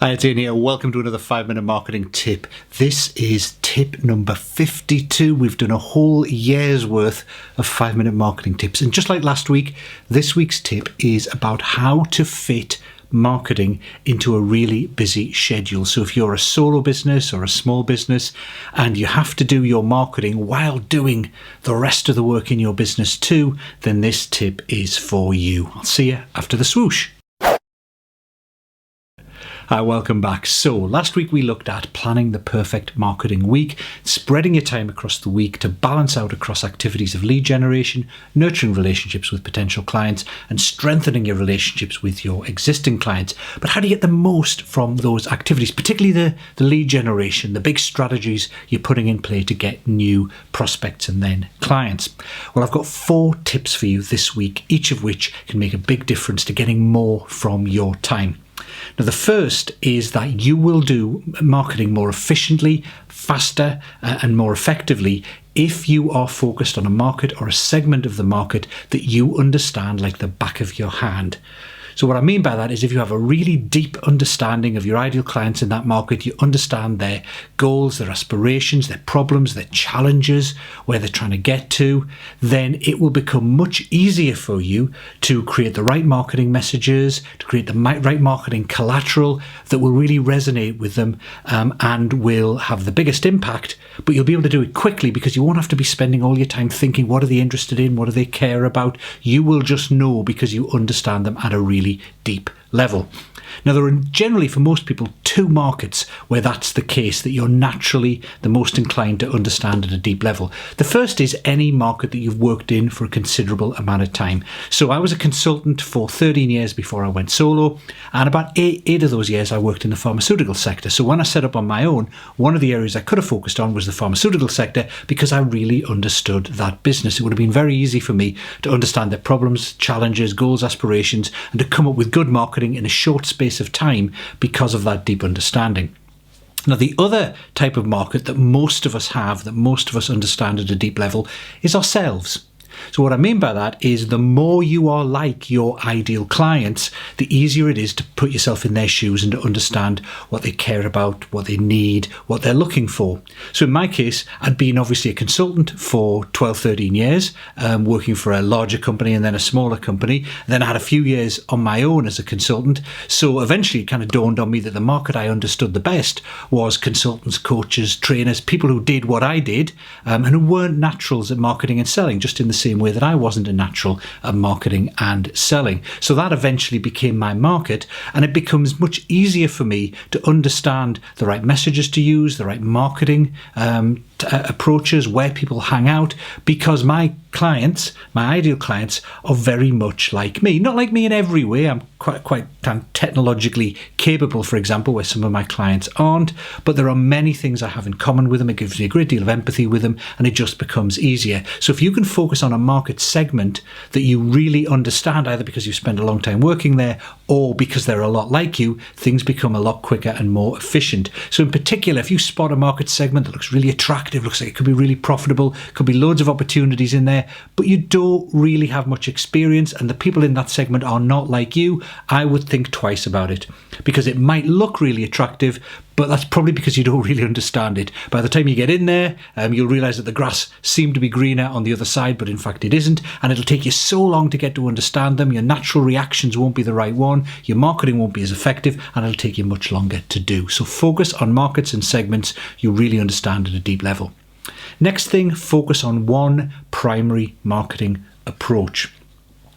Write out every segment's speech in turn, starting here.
Hi, it's Ian here. Welcome to another 5-minute marketing tip. This is tip number 52. We've done a whole year's worth of 5-minute marketing tips. And just like last week, this week's tip is about how to fit marketing into a really busy schedule. So if you're a solo business or a small business and you have to do your marketing while doing the rest of the work in your business too, then this tip is for you. I'll see you after the swoosh. Hi, welcome back. So last week we looked at planning the perfect marketing week, spreading your time across the week to balance out across activities of lead generation, nurturing relationships with potential clients, and strengthening your relationships with your existing clients. But how do you get the most from those activities, particularly the lead generation, the big strategies you're putting in play to get new prospects and then clients? Well, I've got 4 tips for you this week, each of which can make a big difference to getting more from your time. Now, the first is that you will do marketing more efficiently, faster, and more effectively if you are focused on a market or a segment of the market that you understand like the back of your hand. So what I mean by that is if you have a really deep understanding of your ideal clients in that market, you understand their goals, their aspirations, their problems, their challenges, where they're trying to get to, then it will become much easier for you to create the right marketing messages, to create the right marketing collateral that will really resonate with them and will have the biggest impact. But you'll be able to do it quickly because you won't have to be spending all your time thinking, what are they interested in? What do they care about? You will just know because you understand them at a really deep level. Now, there are generally, for most people, 2 markets where that's the case, that you're naturally the most inclined to understand at a deep level. The first is any market that you've worked in for a considerable amount of time. So I was a consultant for 13 years before I went solo, and about 8 of those years I worked in the pharmaceutical sector. So when I set up on my own, one of the areas I could have focused on was the pharmaceutical sector because I really understood that business. It would have been very easy for me to understand their problems, challenges, goals, aspirations, and to come up with good marketing in a short space of time because of that deep understanding. Now, the other type of market that most of us have, that most of us understand at a deep level, is ourselves. So what I mean by that is the more you are like your ideal clients, the easier it is to put yourself in their shoes and to understand what they care about, what they need, what they're looking for. So in my case, I'd been obviously a consultant for 12, 13 years, working for a larger company and then a smaller company. Then I had a few years on my own as a consultant. So eventually it kind of dawned on me that the market I understood the best was consultants, coaches, trainers, people who did what I did and who weren't naturals at marketing and selling, just in the same way that I wasn't a natural at marketing and selling. So that eventually became my market, and it becomes much easier for me to understand the right messages to use, the right marketing approaches, where people hang out, because my clients, my ideal clients, are very much like me. Not like me in every way. I'm quite technologically capable, for example, where some of my clients aren't, but there are many things I have in common with them. It gives me a great deal of empathy with them, and it just becomes easier. So if you can focus on a market segment that you really understand, either because you spend a long time working there or because they're a lot like you, things become a lot quicker and more efficient. So in particular, if you spot a market segment that looks really attractive, looks like it could be really profitable, could be loads of opportunities in there, but you don't really have much experience and the people in that segment are not like you, I would think twice about it, because it might look really attractive, but that's probably because you don't really understand it. By the time you get in there, you'll realize that the grass seemed to be greener on the other side, but in fact it isn't. And it'll take you so long to get to understand them. Your natural reactions won't be the right one. Your marketing won't be as effective, and it'll take you much longer to do. So focus on markets and segments you really understand at a deep level. Next thing, focus on one primary marketing approach.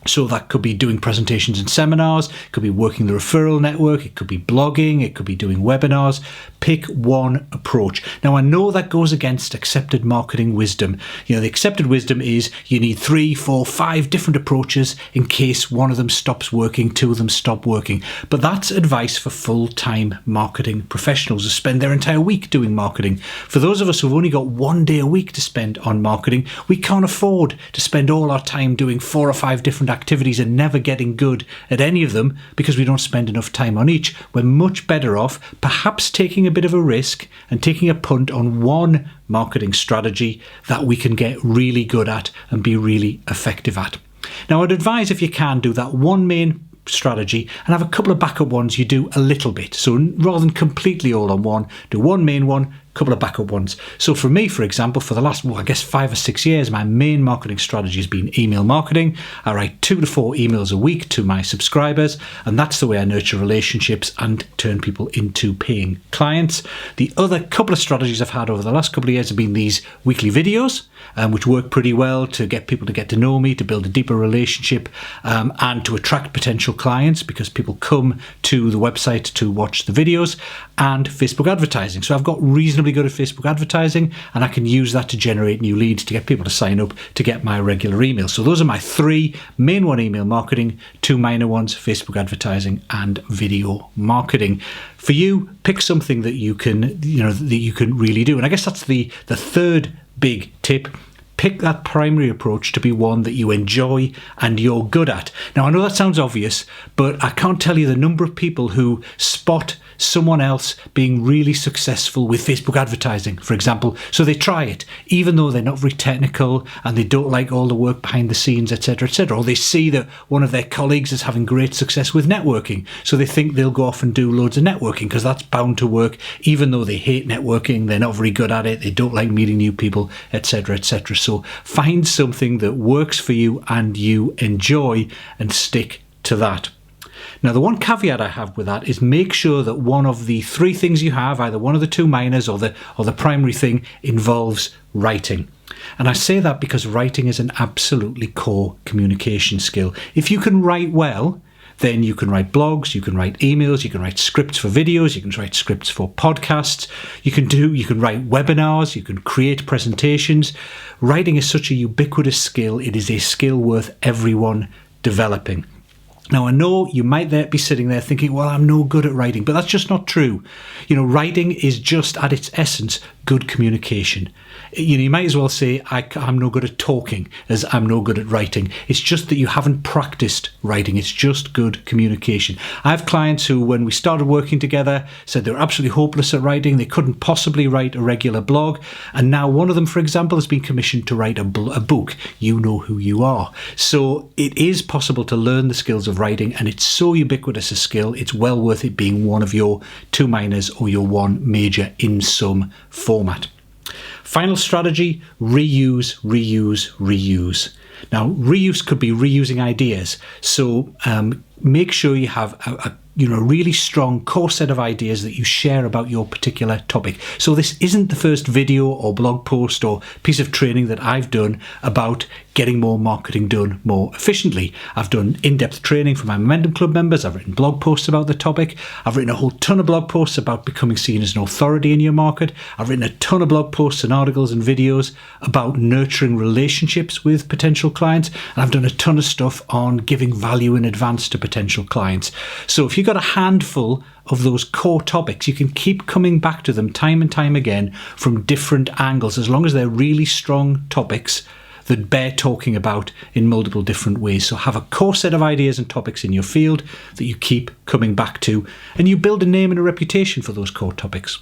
So that could be doing presentations and seminars, it could be working the referral network, it could be blogging, it could be doing webinars. Pick one approach. Now, I know that goes against accepted marketing wisdom. You know, the accepted wisdom is you need 3, 4, 5 different approaches in case one of them stops working, 2 of them stop working. But that's advice for full-time marketing professionals who spend their entire week doing marketing. For those of us who've only got 1 day a week to spend on marketing, we can't afford to spend all our time doing 4 or 5 different activities and never getting good at any of them because we don't spend enough time on each. We're much better off perhaps taking a bit of a risk and taking a punt on one marketing strategy that we can get really good at and be really effective at. Now, I'd advise, if you can, do that one main strategy and have a couple of backup ones you do a little bit. So rather than completely all on one, do one main one, couple of backup ones. So for me, for example, for the last, 5 or 6 years, my main marketing strategy has been email marketing. I write 2 to 4 emails a week to my subscribers, and that's the way I nurture relationships and turn people into paying clients. The other couple of strategies I've had over the last couple of years have been these weekly videos, which work pretty well to get people to get to know me, to build a deeper relationship, and to attract potential clients because people come to the website to watch the videos, and Facebook advertising. So I've got reasonably good at Facebook advertising, and I can use that to generate new leads to get people to sign up to get my regular emails. So those are my 3 main one: email marketing, 2 minor ones: Facebook advertising and video marketing. For you, pick something that you can really do. And I guess that's the third big tip. Pick that primary approach to be one that you enjoy and you're good at. Now, I know that sounds obvious, but I can't tell you the number of people who spot someone else being really successful with Facebook advertising, for example. So they try it, even though they're not very technical and they don't like all the work behind the scenes, etc., etc. Or they see that one of their colleagues is having great success with networking. So they think they'll go off and do loads of networking because that's bound to work, even though they hate networking, they're not very good at it, they don't like meeting new people, etc., etc. So find something that works for you and you enjoy and stick to that. Now, the one caveat I have with that is make sure that one of the 3 things you have, either one of the 2 minors or the primary thing, involves writing. And I say that because writing is an absolutely core communication skill. If you can write well, then you can write blogs, you can write emails, you can write scripts for videos, you can write scripts for podcasts, you can write webinars, you can create presentations. Writing is such a ubiquitous skill. It is a skill worth everyone developing. Now, I know you might be sitting there thinking, well, I'm no good at writing, but that's just not true. Writing is just at its essence good communication. You might as well say I'm no good at talking as I'm no good at writing. It's just that you haven't practiced writing. It's just good communication. I have clients who, when we started working together, said they were absolutely hopeless at writing. They couldn't possibly write a regular blog. And now one of them, for example, has been commissioned to write a book, You Know Who You Are. So it is possible to learn the skills of writing, and it's so ubiquitous a skill, it's well worth it being one of your 2 minors or your 1 major in some format. Final strategy: reuse, reuse, reuse. Now, reuse could be reusing ideas. So make sure you have a really strong core set of ideas that you share about your particular topic. So this isn't the first video or blog post or piece of training that I've done about getting more marketing done more efficiently. I've done in-depth training for my Momentum Club members. I've written blog posts about the topic. I've written a whole ton of blog posts about becoming seen as an authority in your market. I've written a ton of blog posts and articles and videos about nurturing relationships with potential clients. And I've done a ton of stuff on giving value in advance to potential clients. So if you've got a handful of those core topics, you can keep coming back to them time and time again from different angles, as long as they're really strong topics that bear talking about in multiple different ways. So have a core set of ideas and topics in your field that you keep coming back to, and you build a name and a reputation for those core topics.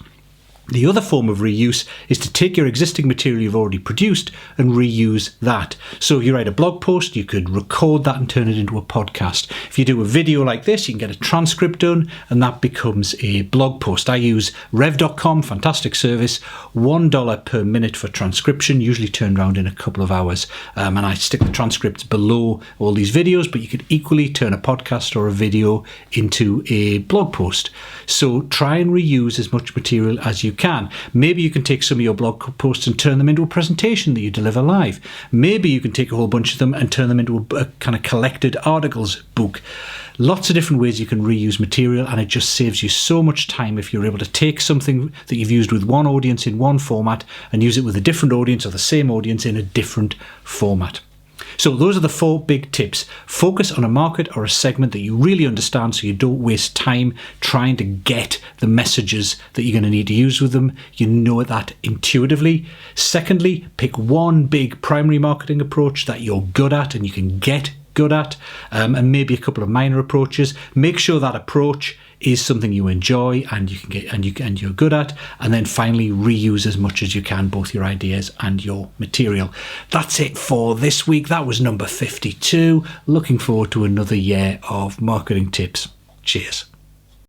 The other form of reuse is to take your existing material you've already produced and reuse that. So if you write a blog post, you could record that and turn it into a podcast. If you do a video like this, you can get a transcript done and that becomes a blog post. I use rev.com, fantastic service, $1 per minute for transcription, usually turned around in a couple of hours. And I stick the transcripts below all these videos, but you could equally turn a podcast or a video into a blog post. So try and reuse as much material as you can. Maybe you can take some of your blog posts and turn them into a presentation that you deliver live. Maybe you can take a whole bunch of them and turn them into a kind of collected articles book. Lots of different ways you can reuse material, and it just saves you so much time if you're able to take something that you've used with one audience in one format and use it with a different audience or the same audience in a different format. So those are the 4 big tips. Focus on a market or a segment that you really understand so you don't waste time trying to get the messages that you're going to need to use with them. You know that intuitively. Secondly, pick one big primary marketing approach that you're good at and you can get good at, and maybe a couple of minor approaches. Make sure that approach is something you enjoy and you can get and you're good at, and then finally reuse as much as you can both your ideas and your material. That's it for this week. That was number 52. Looking forward to another year of marketing tips. Cheers.